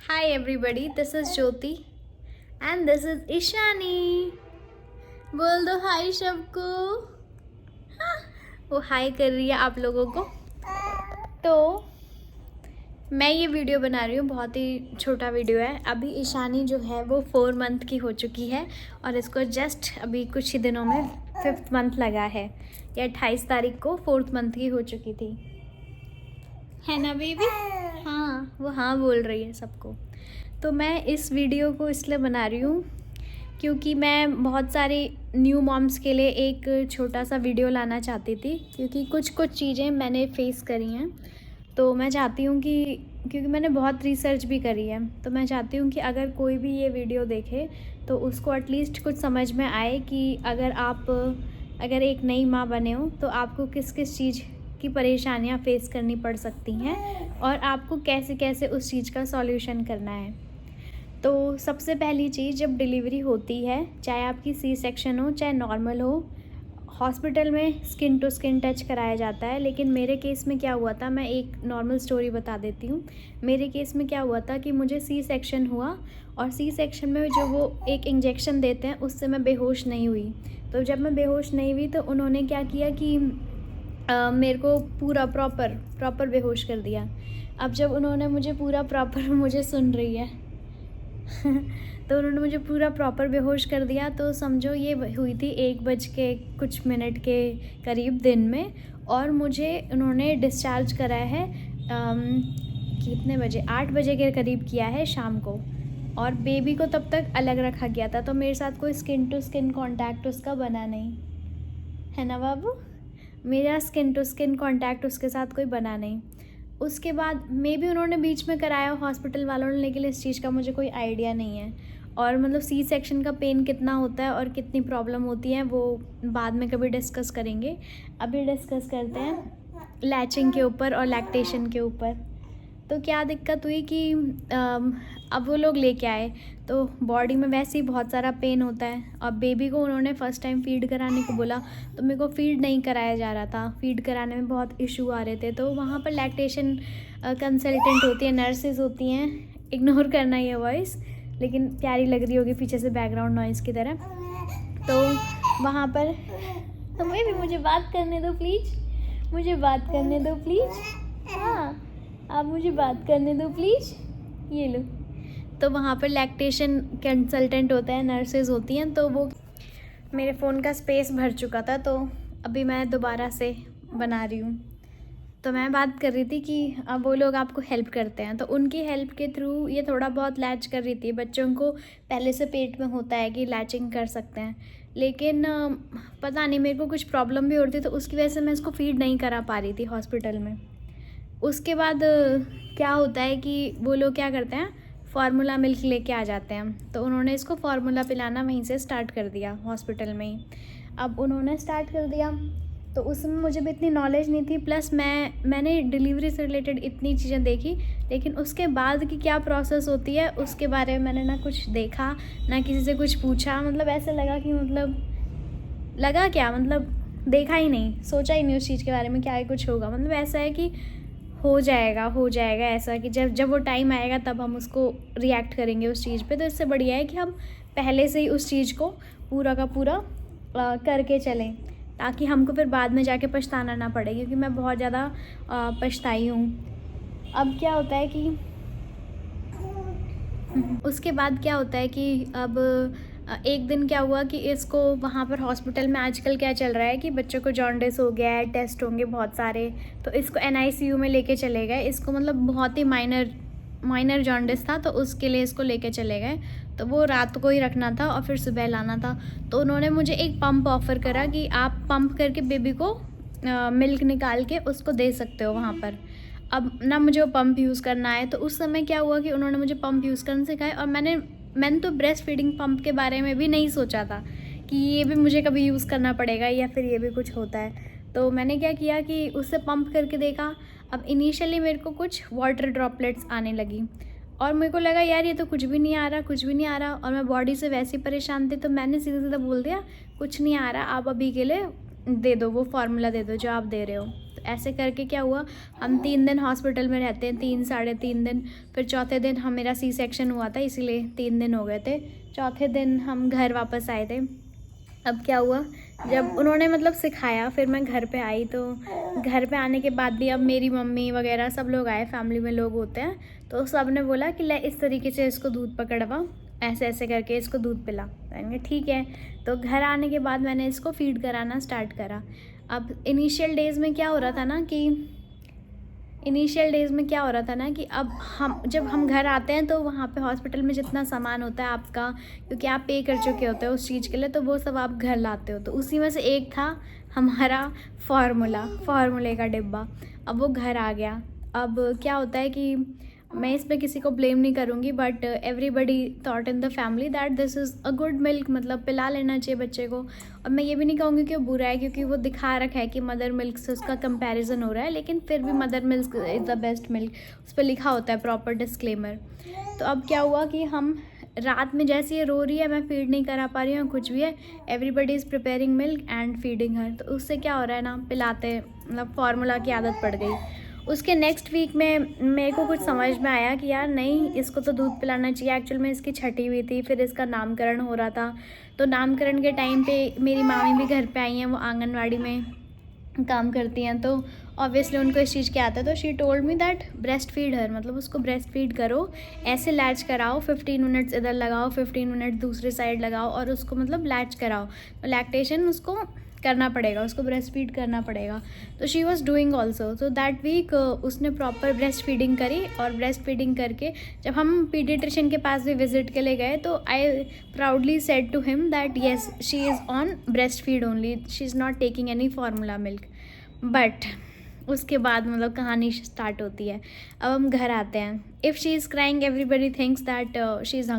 Hi everybody, this is Jyoti and this is Ishani. बोल दो हाय सबको। हाँ, वो हाय कर रही है आप लोगों को। तो मैं ये वीडियो बना रही हूँ, बहुत ही छोटा वीडियो है। अभी ईशानी जो है वो 4 मंथ की हो चुकी है और इसको जस्ट अभी कुछ ही दिनों में 5th मंथ लगा है। या 28 तारीख को 4th मंथ की हो चुकी थी, है ना बेबी? हाँ, वो हाँ बोल रही है सबको। तो मैं इस वीडियो को इसलिए बना रही हूँ क्योंकि मैं बहुत सारी न्यू मॉम्स के लिए एक छोटा सा वीडियो लाना चाहती थी, क्योंकि कुछ चीज़ें मैंने फेस करी हैं। तो मैं चाहती हूँ कि क्योंकि मैंने बहुत रिसर्च भी करी है, तो मैं चाहती हूँ कि अगर कोई भी ये वीडियो देखे तो उसको एटलीस्ट कुछ समझ में आए कि अगर एक नई माँ बने हो तो आपको किस किस चीज़ की परेशानियाँ फेस करनी पड़ सकती हैं और आपको कैसे कैसे उस चीज़ का सॉल्यूशन करना है। तो सबसे पहली चीज़, जब डिलीवरी होती है, चाहे आपकी सी सेक्शन हो चाहे नॉर्मल हो, हॉस्पिटल में स्किन टू स्किन टच कराया जाता है। लेकिन मेरे केस में क्या हुआ था, मैं एक नॉर्मल स्टोरी बता देती हूँ। मेरे केस में क्या हुआ था कि मुझे सी सेक्शन हुआ और सी सेक्शन में जो वो एक इंजेक्शन देते हैं उससे मैं बेहोश नहीं हुई। तो जब मैं बेहोश नहीं हुई तो उन्होंने क्या किया कि मेरे को पूरा प्रॉपर बेहोश कर दिया। अब जब उन्होंने मुझे पूरा प्रॉपर मुझे सुन रही है तो उन्होंने मुझे पूरा प्रॉपर बेहोश कर दिया। तो समझो ये हुई थी 1 बज के कुछ मिनट के करीब दिन में, और मुझे उन्होंने डिस्चार्ज कराया है कितने बजे, 8 बजे के करीब किया है शाम को। और बेबी को तब तक अलग रखा गया था, तो मेरे साथ कोई स्किन टू स्किन कांटेक्ट उसका बना नहीं, है ना बाबू? मेरा स्किन टू स्किन कांटेक्ट उसके साथ कोई बना नहीं। उसके बाद मे भी उन्होंने बीच में कराया हॉस्पिटल वालों ने, लेकिन इस चीज़ का मुझे कोई आइडिया नहीं है। और मतलब सी सेक्शन का पेन कितना होता है और कितनी प्रॉब्लम होती है वो बाद में कभी डिस्कस करेंगे। अभी डिस्कस करते हैं लैचिंग के ऊपर और लैक्टेशन के ऊपर। तो क्या दिक्कत हुई कि अब वो लोग लेके आए तो बॉडी में वैसे ही बहुत सारा पेन होता है। अब बेबी को उन्होंने फ़र्स्ट टाइम फ़ीड कराने को बोला तो मेरे को फ़ीड नहीं कराया जा रहा था, फ़ीड कराने में बहुत इशू आ रहे थे। तो वहाँ पर लैक्टेशन कंसल्टेंट होती है, नर्सेज होती हैं, इग्नोर करना ये वॉइस, लेकिन प्यारी लग रही होगी पीछे से बैकग्राउंड नॉइज़ की तरह। तो वहाँ पर तो मैं भी, मुझे बात करने दो प्लीज़, मुझे बात करने दो प्लीज़। हाँ, आप मुझे बात करने दो प्लीज़, ये लो। तो वहाँ पर लैक्टेशन कंसल्टेंट होता है, नर्सेज होती हैं। तो वो मेरे फ़ोन का स्पेस भर चुका था, तो अभी मैं दोबारा से बना रही हूँ। तो मैं बात कर रही थी कि अब वो लोग आपको हेल्प करते हैं, तो उनकी हेल्प के थ्रू ये थोड़ा बहुत लैच कर रही थी। बच्चों को पहले से पेट में होता है कि लैचिंग कर सकते हैं, लेकिन पता नहीं मेरे को कुछ प्रॉब्लम भी हो रही थी, तो उसकी वजह से मैं इसको फ़ीड नहीं करा पा रही थी हॉस्पिटल में। उसके बाद क्या होता है कि वो लोग क्या करते हैं, फार्मूला मिल्क लेके आ जाते हैं। तो उन्होंने इसको फार्मूला पिलाना वहीं से स्टार्ट कर दिया हॉस्पिटल में ही। अब उन्होंने स्टार्ट कर दिया तो उसमें मुझे भी इतनी नॉलेज नहीं थी, प्लस मैंने डिलीवरी से रिलेटेड इतनी चीज़ें देखी, लेकिन उसके बाद की क्या प्रोसेस होती है उसके बारे में मैंने ना कुछ देखा ना किसी से कुछ पूछा। मतलब ऐसे लगा कि लगा क्या, मतलब देखा ही नहीं, सोचा ही नहीं उस चीज़ के बारे में क्या ही कुछ होगा। मतलब ऐसा है कि हो जाएगा ऐसा कि जब वो टाइम आएगा तब हम उसको रिएक्ट करेंगे उस चीज़ पे। तो इससे बढ़िया है कि हम पहले से ही उस चीज़ को पूरा का पूरा करके चलें, ताकि हमको फिर बाद में जाके पछताना ना पड़े, क्योंकि मैं बहुत ज़्यादा पछताई हूँ। अब क्या होता है कि उसके बाद क्या होता है कि अब एक दिन क्या हुआ कि इसको वहाँ पर हॉस्पिटल में आजकल क्या चल रहा है कि बच्चों को जॉन्डिस हो गया है, टेस्ट होंगे बहुत सारे, तो इसको NICU में लेके चले गए। इसको मतलब बहुत ही माइनर जॉन्डिस था, तो उसके लिए इसको लेके चले गए। तो वो रात को ही रखना था और फिर सुबह लाना था। तो उन्होंने मुझे एक पंप ऑफ़र करा कि आप पंप करके बेबी को मिल्क निकाल के उसको दे सकते हो वहाँ पर। अब ना मुझे वो पंप यूज़ करना है, तो उस समय क्या हुआ कि उन्होंने मुझे पंप यूज़ करना सिखाया। और मैंने तो ब्रेस्ट फीडिंग पंप के बारे में भी नहीं सोचा था कि ये भी मुझे कभी यूज़ करना पड़ेगा या फिर ये भी कुछ होता है। तो मैंने क्या किया कि उससे पंप करके देखा। अब इनिशियली मेरे को कुछ वाटर ड्रॉपलेट्स आने लगी और मेरे को लगा यार ये तो कुछ भी नहीं आ रहा, और मैं बॉडी से वैसे ही परेशान थी। तो मैंने सीधा बोल दिया कुछ नहीं आ रहा, आप अभी के लिए दे दो, वो फार्मूला दे दो जो आप दे रहे हो। तो ऐसे करके क्या हुआ, हम 3 दिन हॉस्पिटल में रहते हैं, 3 साढ़े 3 दिन। फिर चौथे दिन मेरा सी सेक्शन हुआ था, इसीलिए 3 दिन हो गए थे। चौथे दिन हम घर वापस आए थे। अब क्या हुआ, जब उन्होंने मतलब सिखाया, फिर मैं घर पे आई। तो घर पे आने के बाद भी अब मेरी मम्मी वगैरह सब लोग आए, फैमिली में लोग होते हैं, तो सब ने बोला कि ले इस तरीके से इसको दूध पकड़वा, ऐसे ऐसे करके इसको दूध पिला। मैंने कहा ठीक है। तो घर आने के बाद मैंने इसको फीड कराना स्टार्ट करा। अब इनिशियल डेज़ में क्या हो रहा था ना कि अब जब हम घर आते हैं तो वहाँ पे हॉस्पिटल में जितना सामान होता है आपका, क्योंकि आप पे कर चुके होते हो उस चीज़ के लिए, तो वो सब आप घर लाते हो। तो उसी में से एक था हमारा फार्मूले का डिब्बा। अब वो घर आ गया। अब क्या होता है कि मैं इस पे किसी को ब्लेम नहीं करूँगी, but everybody thought in the family that this is a good milk, मतलब पिला लेना चाहिए बच्चे को। और मैं ये भी नहीं कहूँगी कि वो बुरा है, क्योंकि वो दिखा रखा है कि मदर मिल्क से उसका कंपैरिजन हो रहा है, लेकिन फिर भी mother milk is the best milk, उस पर लिखा होता है प्रॉपर डिस्क्लेमर। तो अब क्या हुआ कि हम रात में जैसे ये रो रही है, मैं फीड नहीं करा पा रही हूँ, कुछ भी है, everybody is preparing milk and feeding her. तो उससे क्या हो रहा है ना, पिलाते मतलब फार्मूला की आदत पड़ गई। उसके नेक्स्ट वीक में मेरे को कुछ समझ में आया कि यार नहीं, इसको तो दूध पिलाना चाहिए। एक्चुअल में इसकी छठी हुई थी, फिर इसका नामकरण हो रहा था। तो नामकरण के टाइम पे मेरी मामी भी घर पे आई हैं, वो आंगनवाड़ी में काम करती हैं, तो ऑब्वियसली उनको इस चीज़ की आदत है। तो she told me that breast feed her, मतलब उसको ब्रेस्ट फीड करो, ऐसे लैच कराओ, 15 मिनट्स इधर लगाओ, 15 मिनट दूसरे साइड लगाओ, और उसको मतलब लैच कराओ। तो लैक्टेशन उसको करना पड़ेगा, उसको ब्रेस्ट फीड करना पड़ेगा। तो शी वॉज डूइंग ऑल्सो। तो दैट वीक उसने प्रॉपर ब्रेस्ट फीडिंग करी, और ब्रेस्ट फीडिंग करके जब हम पीडियाट्रिशियन के पास भी विजिट के लिए गए, तो I proudly said to him that yes she is on breast feed only, she is not taking any formula milk. But उसके बाद मतलब कहानी स्टार्ट होती है। अब हम घर आते हैं। If she is crying everybody thinks that she is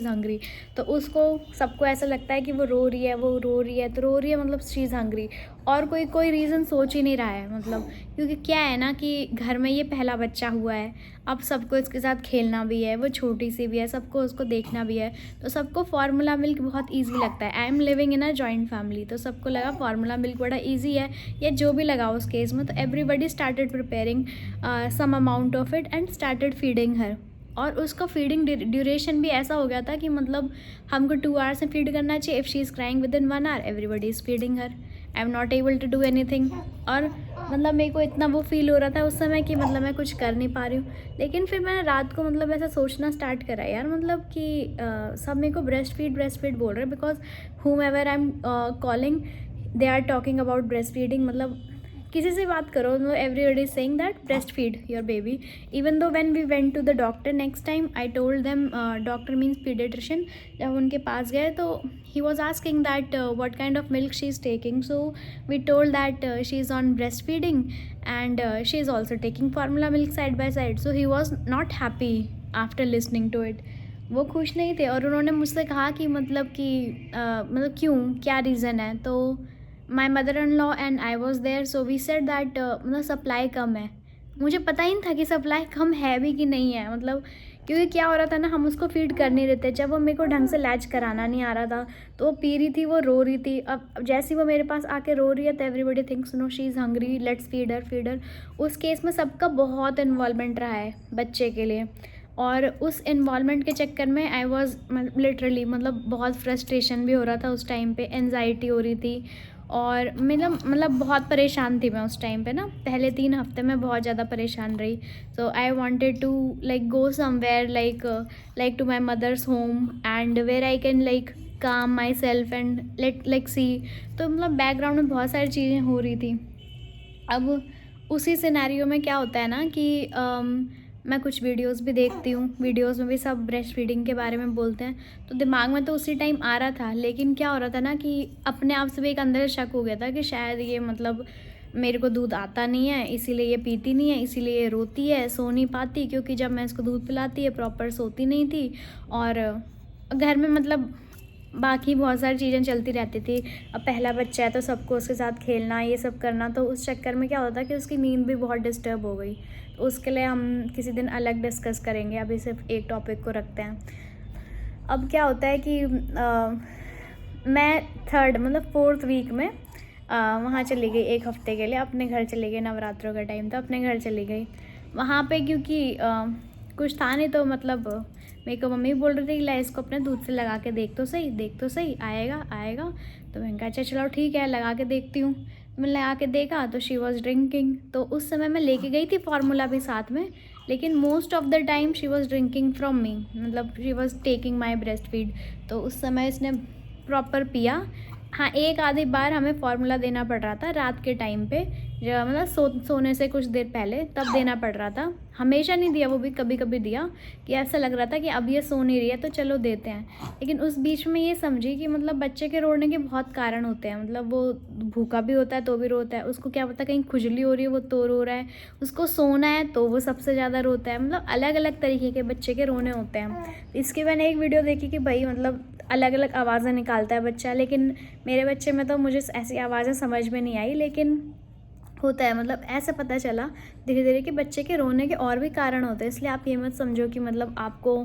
hungry. तो उसको सबको ऐसा लगता है कि वो रो रही है, तो रो रही है मतलब शी इज़ हंग्री। और कोई रीज़न सोच ही नहीं रहा है, मतलब क्योंकि क्या है ना कि घर में ये पहला बच्चा हुआ है, अब सबको इसके साथ खेलना भी है, वो छोटी सी भी है, सबको उसको देखना भी है। तो सबको फार्मूला मिल्क बहुत ईजी लगता है। I am living in a joint family, तो सबको लगा फार्मूला मिल्क बड़ा ईजी है, या जो भी लगा उस केस में। तो everybody started preparing some amount of it and started feeding her. और उसका फीडिंग ड्यूरेशन भी ऐसा हो गया था कि मतलब हमको 2 आवर्स में फीड करना चाहिए। If she is crying with in 1 hour, everybody is feeding her. I am not able to do anything. और मतलब मेरे को इतना वो फील हो रहा था उस समय कि मतलब मैं कुछ कर नहीं पा रही हूँ। लेकिन फिर मैंने रात को मतलब ऐसा सोचना स्टार्ट करा यार, मतलब कि सब मेरे को ब्रेस्ट फीड बोल रहे हैं, because whom ever I am calling they are talking about breast feeding. मतलब किसी से बात करो, everybody is saying that breastfeed your baby. Even though when we went to the doctor next time, I told them, doctor means pediatrician, जब उनके पास गए तो he was asking that what kind of milk she is taking. So we told that she is on breastfeeding and she is also taking formula milk side by side. So he was not happy after listening to it. वो खुश नहीं थे, और उन्होंने मुझसे कहा कि मतलब क्यों, क्या रीज़न है। तो my mother in law and I was there, so we said that मतलब सप्लाई कम है। मुझे पता ही नहीं था कि सप्लाई कम है भी कि नहीं है, मतलब क्योंकि क्या हो रहा था ना, हम उसको फीड कर नहीं रहे थे। जब वो मेरे को ढंग से लैच कराना नहीं आ रहा था, तो वो पी रही थी, वो रो रही थी। अब जैसे ही वो मेरे पास आके रो रही है, तो everybody thinks no she is hungry, let's feed her. उस केस में सबका बहुत इन्वॉल्वमेंट रहा है बच्चे के लिए, और उस इन्वॉल्वमेंट के चक्कर में आई वॉज लिटरली मतलब बहुत फ्रस्ट्रेशन भी हो रहा था उस टाइम पे, एनजाइटी हो रही थी, और मतलब बहुत परेशान थी मैं उस टाइम पे ना। पहले 3 हफ्ते में बहुत ज़्यादा परेशान रही। So I wanted to like go somewhere like to my mother's home and where I can like calm myself and like see. तो मतलब बैकग्राउंड में बहुत सारी चीज़ें हो रही थी। अब उसी सिनेरियो में क्या होता है ना कि मैं कुछ वीडियोस भी देखती हूँ, वीडियोस में भी सब ब्रेस्ट फीडिंग के बारे में बोलते हैं, तो दिमाग में तो उसी टाइम आ रहा था। लेकिन क्या हो रहा था ना कि अपने आप से भी एक अंदर शक हो गया था कि शायद ये मतलब मेरे को दूध आता नहीं है, इसीलिए ये पीती नहीं है, इसीलिए ये रोती है, सो नहीं पाती, क्योंकि जब मैं इसको दूध पिलाती है प्रॉपर सोती नहीं थी। और घर में मतलब बाकी बहुत सारी चीज़ें चलती रहती थी। अब पहला बच्चा है तो सबको उसके साथ खेलना, ये सब करना, तो उस चक्कर में क्या होता है कि उसकी नींद भी बहुत डिस्टर्ब हो गई। तो उसके लिए हम किसी दिन अलग डिस्कस करेंगे, अभी सिर्फ एक टॉपिक को रखते हैं। अब क्या होता है कि मैं 4th वीक में वहाँ चली गई 1 हफ्ते के लिए, अपने घर चली गई। नवरात्रों का टाइम था, अपने घर चली गई। वहाँ पे क्योंकि कुछ था नहीं, तो मतलब मेरे को मम्मी बोल रही थी कि ला इसको अपने दूध से लगा के देख तो सही आएगा आएगा। तो मैंने कहा अच्छा चलो ठीक है, लगा के देखती हूँ। मैंने लगा के देखा तो शी वॉज़ ड्रिंकिंग। तो उस समय मैं लेके गई थी फार्मूला भी साथ में, लेकिन most of the time she was drinking from me, मतलब she was taking my breast feed. तो उस समय इसने प्रॉपर पिया। हाँ, एक आधी बार हमें फार्मूला देना पड़ रहा था रात के टाइम पे, जब मतलब सोने से कुछ देर पहले, तब देना पड़ रहा था। हमेशा नहीं दिया, वो भी कभी कभी दिया कि ऐसा लग रहा था कि अब ये सो नहीं रही है तो चलो देते हैं। लेकिन उस बीच में ये समझी कि मतलब बच्चे के रोने के बहुत कारण होते हैं। मतलब वो भूखा भी होता है तो भी रोता है, उसको क्या पता कहीं खुजली हो रही है वो तो रो रहा है, उसको सोना है तो वो सबसे ज़्यादा रोता है। मतलब अलग अलग तरीके के बच्चे के रोने होते हैं। इसकी मैंने एक वीडियो देखी कि भाई मतलब अलग अलग आवाज़ें निकालता है बच्चा, लेकिन मेरे बच्चे में तो मुझे ऐसी आवाज़ें समझ में नहीं आई, लेकिन होता है। मतलब ऐसे पता चला धीरे धीरे कि बच्चे के रोने के और भी कारण होते हैं। इसलिए आप ये मत समझो कि मतलब आपको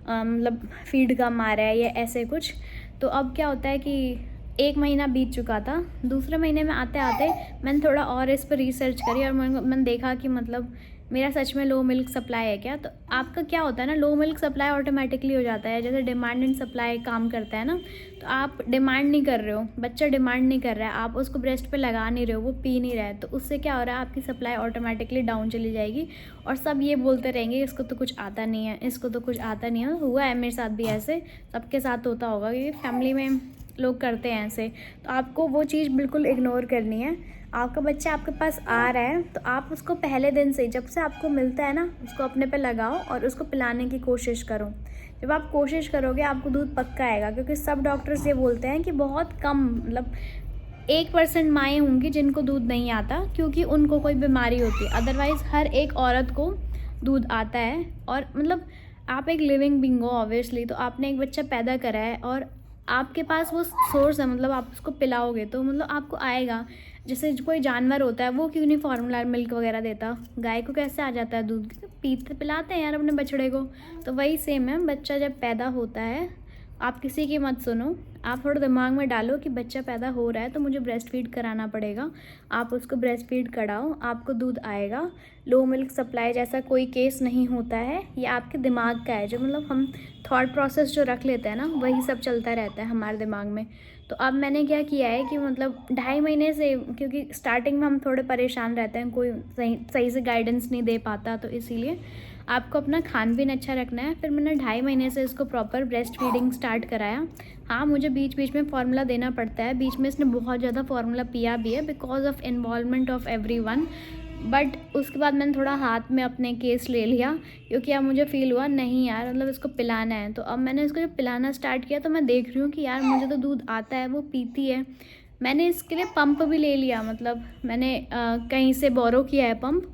मतलब फीड कम आ रहा है या ऐसे कुछ। तो अब क्या होता है कि 1 महीना बीत चुका था, दूसरे महीने में आते आते मैंने थोड़ा और इस पर रिसर्च करी और मैंने देखा कि मतलब मेरा सच में लो मिल्क सप्लाई है क्या। तो आपका क्या होता है ना, लो मिल्क सप्लाई ऑटोमेटिकली हो जाता है, जैसे डिमांड एंड सप्लाई काम करता है ना। तो आप डिमांड नहीं कर रहे हो, बच्चा डिमांड नहीं कर रहा है, आप उसको ब्रेस्ट पे लगा नहीं रहे हो, वो पी नहीं रहा है, तो उससे क्या हो रहा है आपकी सप्लाई ऑटोमेटिकली डाउन चली जाएगी। और सब ये बोलते रहेंगे इसको तो कुछ आता नहीं है, इसको तो कुछ आता नहीं है। हुआ है मेरे साथ भी ऐसे, सबके साथ होता होगा, क्योंकि फैमिली में लोग करते हैं ऐसे। तो आपको वो चीज़ बिल्कुल इग्नोर करनी है। आपका बच्चा आपके पास आ रहा है तो आप उसको पहले दिन से, जब से आपको मिलता है ना, उसको अपने पे लगाओ और उसको पिलाने की कोशिश करो। जब आप कोशिश करोगे आपको दूध पक्का आएगा, क्योंकि सब डॉक्टर्स ये बोलते हैं कि बहुत कम, मतलब 1% माएँ होंगी जिनको दूध नहीं आता, क्योंकि उनको कोई बीमारी होती है। अदरवाइज़ हर एक औरत को दूध आता है। और मतलब आप एक लिविंग बीइंग हो ऑब्वियसली, तो आपने एक बच्चा पैदा करा है और आपके पास वो सोर्स है, मतलब आप उसको पिलाओगे तो मतलब आपको आएगा। जैसे कोई जानवर होता है, वो क्यों नहीं फार्मूला मिल्क वगैरह देता, गाय को कैसे आ जाता है दूध, पीते पिलाते हैं यार अपने बछड़े को। तो वही सेम है, बच्चा जब पैदा होता है, आप किसी की मत सुनो, आप थोड़ा दिमाग में डालो कि बच्चा पैदा हो रहा है तो मुझे ब्रेस्ट फीड कराना पड़ेगा। आप उसको ब्रेस्ट फीड कराओ, आपको दूध आएगा। लो मिल्क सप्लाई जैसा कोई केस नहीं होता है, ये आपके दिमाग का है। जो मतलब हम थॉट प्रोसेस जो रख लेते हैं ना, वही सब चलता रहता है हमारे दिमाग में। तो अब मैंने क्या किया है कि मतलब 2.5 महीने से, क्योंकि स्टार्टिंग में हम थोड़े परेशान रहते हैं, कोई सही से गाइडेंस नहीं दे पाता, तो इसीलिए आपको अपना खान पीन अच्छा रखना है। फिर मैंने 2.5 महीने से इसको प्रॉपर ब्रेस्ट फीडिंग स्टार्ट कराया। हाँ, मुझे बीच बीच में फार्मूला देना पड़ता है, बीच में इसने बहुत ज़्यादा फार्मूला पिया भी है because of involvement of everyone. But उसके बाद मैंने थोड़ा हाथ में अपने केस ले लिया, क्योंकि अब मुझे फ़ील हुआ नहीं यार, मतलब इसको पिलाना है। तो अब मैंने इसको जब पिलाना स्टार्ट किया तो मैं देख रही हूँ कि यार मुझे तो दूध आता है, वो पीती है। मैंने इसके लिए पंप भी ले लिया, मतलब मैंने कहीं से बोरो किया है पंप।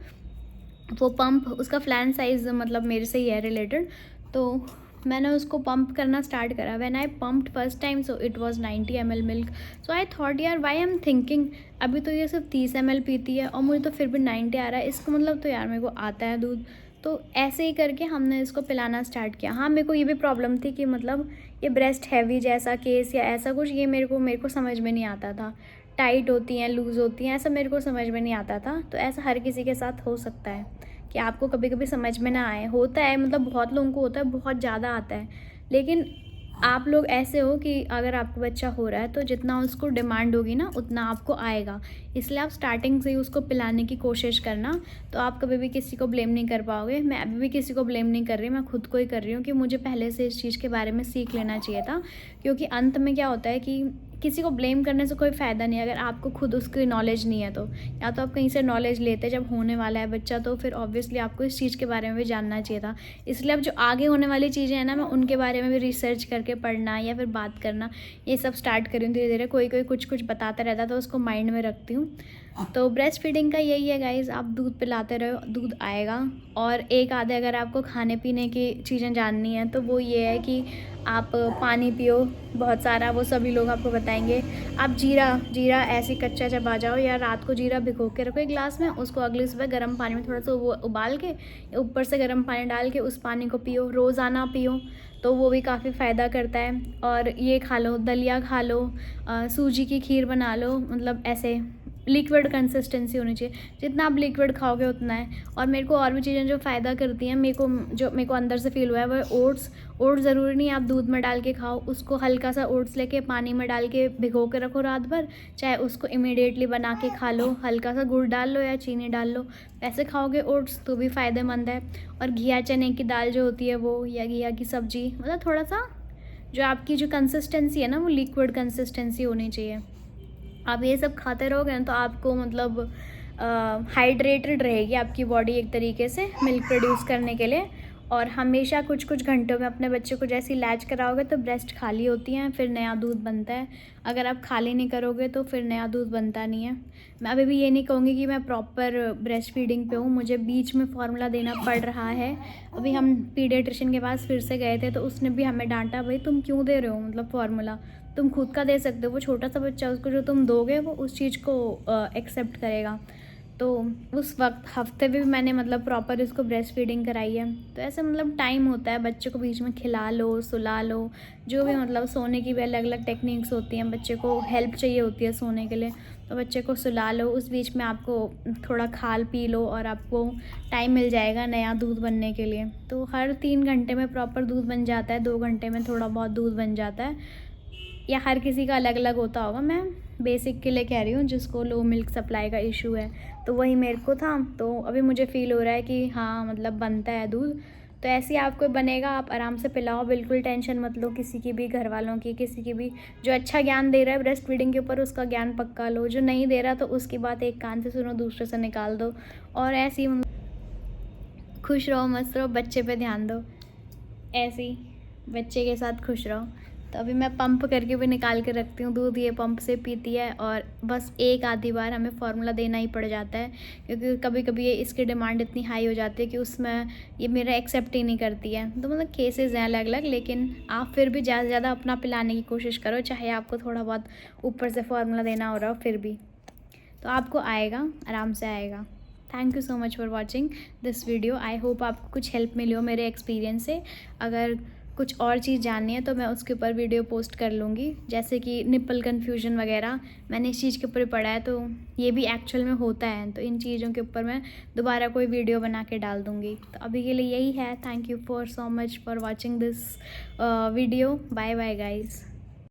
वो पंप, उसका फ्लैन साइज़ मतलब मेरे से ही है रिलेटेड, तो मैंने उसको पंप करना स्टार्ट करा। When I pumped first time so it was 90 ml milk. So I thought यार वाई आई एम थिंकिंग, अभी तो ये सिर्फ 30 ml पीती है और मुझे तो फिर भी 90 आ रहा है, इसको मतलब तो यार मेरे को आता है दूध। तो ऐसे ही करके हमने इसको पिलाना स्टार्ट किया। हाँ, मेरे को ये भी प्रॉब्लम थी कि मतलब ये ब्रेस्ट हैवी जैसा केस या ऐसा कुछ, ये मेरे को समझ में नहीं आता था। टाइट होती हैं, लूज़ होती हैं, ऐसा मेरे को समझ में नहीं आता था। तो ऐसा हर किसी के साथ हो सकता है कि आपको कभी कभी समझ में ना आए, होता है, मतलब बहुत लोगों को होता है, बहुत ज़्यादा आता है। लेकिन आप लोग ऐसे हो कि अगर आपको बच्चा हो रहा है तो जितना उसको डिमांड होगी ना उतना आपको आएगा। इसलिए आप स्टार्टिंग से ही उसको पिलाने की कोशिश करना, तो आप कभी भी किसी को ब्लेम नहीं कर पाओगे। मैं अभी भी किसी को ब्लेम नहीं कर रही, मैं खुद को ही कर रही हूँ कि मुझे पहले से इस चीज़ के बारे में सीख लेना चाहिए था। क्योंकि अंत में क्या होता है कि किसी को ब्लेम करने से कोई फ़ायदा नहीं है अगर आपको खुद उसकी नॉलेज नहीं है। तो या तो आप कहीं से नॉलेज लेते, जब होने वाला है बच्चा तो फिर ऑब्वियसली आपको इस चीज़ के बारे में भी जानना चाहिए था। इसलिए अब जो आगे होने वाली चीज़ें हैं ना, मैं उनके बारे में भी रिसर्च करके पढ़ना या फिर बात करना, ये सब स्टार्ट करी हूँ धीरे धीरे। कोई कुछ बताता रहता तो उसको माइंड में रखती हूँ। तो ब्रेस्ट फीडिंग का यही है गाइज़, आप दूध पिलाते रहो, दूध आएगा। और एक आधे अगर आपको खाने पीने की चीज़ें जाननी है तो वो ये है कि आप पानी पियो बहुत सारा, वो सभी लोग आपको बताएंगे। आप जीरा ऐसे कच्चा चबा जाओ, या रात को जीरा भिगो के रखो एक गिलास में, उसको अगली सुबह गर्म पानी में थोड़ा सा वो उबाल के ऊपर से गर्म पानी डाल के उस पानी को पियो, रोज़ाना पियो, तो वो भी काफ़ी फ़ायदा करता है। और ये खा लो, दलिया खा लो, सूजी की खीर बना लो, मतलब ऐसे लिक्विड कंसिस्टेंसी होनी चाहिए, जितना आप लिक्विड खाओगे उतना है। और मेरे को और भी चीज़ें जो फ़ायदा करती हैं, मेरे को अंदर से फील हुआ है वो है ओट्स। ओट्स ज़रूरी नहीं आप दूध में डाल के खाओ, उसको हल्का सा ओट्स लेके पानी में डाल के भिगो के रखो रात भर, चाहे उसको इमीडिएटली बना के खा लो, हल्का सा गुड़ डाल लो या चीनी डाल लो, ऐसे खाओगे ओट्स तो भी फ़ायदेमंद है। और घिया चने की दाल जो होती है वो, या घिया की सब्ज़ी, मतलब थोड़ा सा जो आपकी जो कंसिस्टेंसी है ना वो लिक्विड कंसिस्टेंसी होनी चाहिए। आप ये सब खाते रहोगे ना तो आपको मतलब हाइड्रेटेड रहेगी आपकी बॉडी एक तरीके से मिल्क प्रोड्यूस करने के लिए। और हमेशा कुछ कुछ घंटों में अपने बच्चे को जैसे लैच कराओगे तो ब्रेस्ट खाली होती हैं, फिर नया दूध बनता है। अगर आप खाली नहीं करोगे तो फिर नया दूध बनता नहीं है। मैं अभी भी ये नहीं कहूँगी कि मैं प्रॉपर ब्रेस्ट फीडिंग पे हूँ, मुझे बीच में फार्मूला देना पड़ रहा है। अभी हम पीडियाट्रिशियन के पास फिर से गए थे तो उसने भी हमें डांटा, भाई तुम क्यों दे रहे हो मतलब फार्मूला, तुम खुद का दे सकते हो, वो छोटा सा बच्चा उसको जो तुम दोगे वो उस चीज़ को एक्सेप्ट करेगा। तो उस वक्त हफ्ते भी मैंने मतलब प्रॉपर इसको ब्रेस्ट फीडिंग कराई है। तो ऐसे मतलब टाइम होता है, बच्चे को बीच में खिला लो, सुला लो, जो भी मतलब सोने की भी अलग अलग टेक्निक्स होती हैं, बच्चे को हेल्प चाहिए होती है सोने के लिए, तो बच्चे को सुला लो, उस बीच में आपको थोड़ा खाल पी लो और आपको टाइम मिल जाएगा नया दूध बनने के लिए। तो हर 3 घंटे में प्रॉपर दूध बन जाता है, 2 घंटे में थोड़ा बहुत दूध बन जाता है, या हर किसी का अलग अलग होता होगा। मैं बेसिक के लिए कह रही हूँ, जिसको लो मिल्क सप्लाई का इशू है, तो वही मेरे को था। तो अभी मुझे फ़ील हो रहा है कि हाँ मतलब बनता है दूध, तो ऐसे ही आपको बनेगा। आप आराम से पिलाओ, बिल्कुल टेंशन मत लो किसी की भी, घर वालों की, किसी की भी। जो अच्छा ज्ञान दे रहा है ब्रेस्ट फीडिंग के ऊपर उसका ज्ञान पक्का लो, जो नहीं दे रहा तो उसकी बात एक कान से सुनो, दूसरे से निकाल दो। और ऐसे ही मतलब खुश रहो, मस्त रहो, बच्चे पे ध्यान दो, ऐसे ही बच्चे के साथ खुश रहो। तो अभी मैं पंप करके भी निकाल के रखती हूँ दूध, ये पंप से पीती है। और बस एक आधी बार हमें फार्मूला देना ही पड़ जाता है, क्योंकि कभी कभी ये इसकी डिमांड इतनी हाई हो जाती है कि उसमें ये मेरा एक्सेप्ट ही नहीं करती है। तो मतलब केसेस हैं अलग अलग, लेकिन आप फिर भी ज़्यादा से ज़्यादा अपना पिलाने की कोशिश करो, चाहे आपको थोड़ा बहुत ऊपर से फार्मूला देना हो रहा हो, फिर भी तो आपको आएगा, आराम से आएगा। Thank you so much for watching this video. I hope आपको कुछ हेल्प मिली हो मेरे एक्सपीरियंस से। अगर कुछ और चीज़ जाननी है तो मैं उसके ऊपर वीडियो पोस्ट कर लूँगी, जैसे कि निप्पल कन्फ्यूजन वगैरह, मैंने इस चीज़ के ऊपर पढ़ा है, तो ये भी एक्चुअल में होता है। तो इन चीज़ों के ऊपर मैं दोबारा कोई वीडियो बना के डाल दूँगी। तो अभी के लिए यही है। Thank you for so much for watching this video. Bye bye guys.